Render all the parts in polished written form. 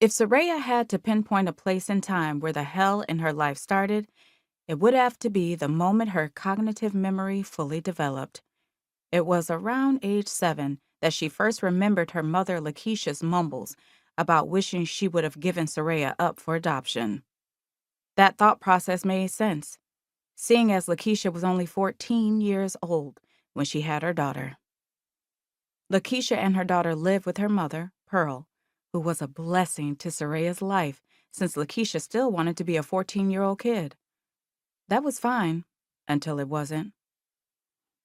If Tsireya had to pinpoint a place in time where the hell in her life started, it would have to be the moment her cognitive memory fully developed. It was around age 7 that she first remembered her mother Lakeisha's mumbles about wishing she would have given Tsireya up for adoption. That thought process made sense, seeing as Lakeisha was only 14 years old when she had her daughter. Lakeisha and her daughter lived with her mother, Pearl, who was a blessing to Tsireya's life since Lakeisha still wanted to be a 14-year-old kid. That was fine, until it wasn't.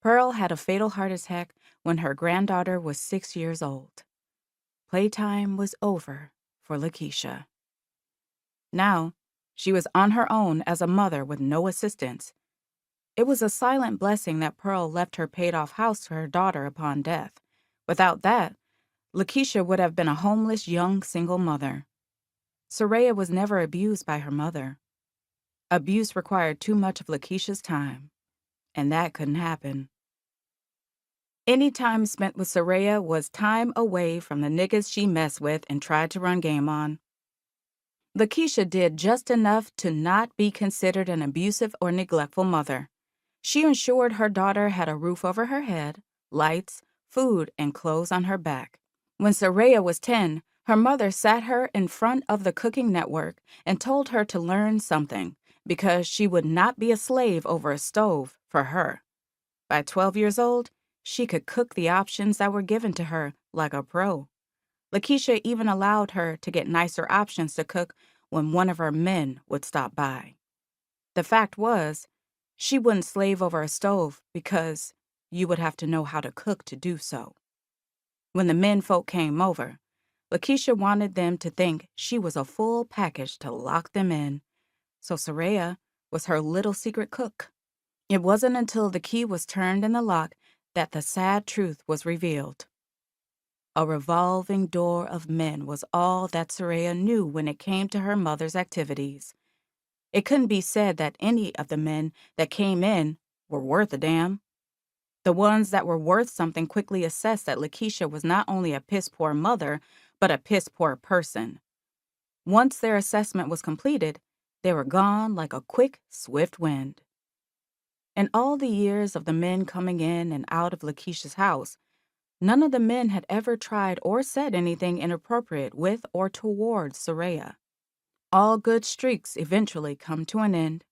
Pearl had a fatal heart attack when her granddaughter was 6 years old. Playtime was over for Lakeisha. Now, she was on her own as a mother with no assistance. It was a silent blessing that Pearl left her paid-off house to her daughter upon death. Without that, Lakeisha would have been a homeless young single mother. Tsireya was never abused by her mother. Abuse required too much of Lakeisha's time, and that couldn't happen. Any time spent with Tsireya was time away from the niggas she messed with and tried to run game on. Lakeisha did just enough to not be considered an abusive or neglectful mother. She ensured her daughter had a roof over her head, lights, food, and clothes on her back. When Tsireya was 10, her mother sat her in front of the cooking network and told her to learn something because she would not be a slave over a stove for her. By 12 years old, she could cook the options that were given to her like a pro. Lakeisha even allowed her to get nicer options to cook when one of her men would stop by. The fact was, she wouldn't slave over a stove because you would have to know how to cook to do so. When the men folk came over, Lakeisha wanted them to think she was a full package to lock them in, so Tsireya was her little secret cook. It wasn't until the key was turned in the lock that the sad truth was revealed. A revolving door of men was all that Tsireya knew when it came to her mother's activities. It couldn't be said that any of the men that came in were worth a damn. The ones that were worth something quickly assessed that Lakeisha was not only a piss-poor mother, but a piss-poor person. Once their assessment was completed, they were gone like a quick, swift wind. In all the years of the men coming in and out of Lakeisha's house, none of the men had ever tried or said anything inappropriate with or towards Tsireya. All good streaks eventually come to an end.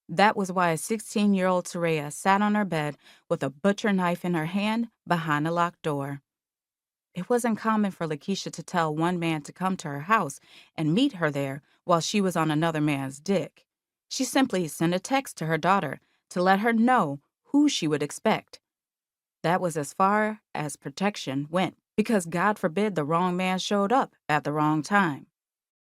That was why a 16-year-old Tsireya sat on her bed with a butcher knife in her hand behind a locked door. It wasn't common for Lakeisha to tell one man to come to her house and meet her there while she was on another man's dick. She simply sent a text to her daughter to let her know who she would expect. That was as far as protection went, because God forbid the wrong man showed up at the wrong time.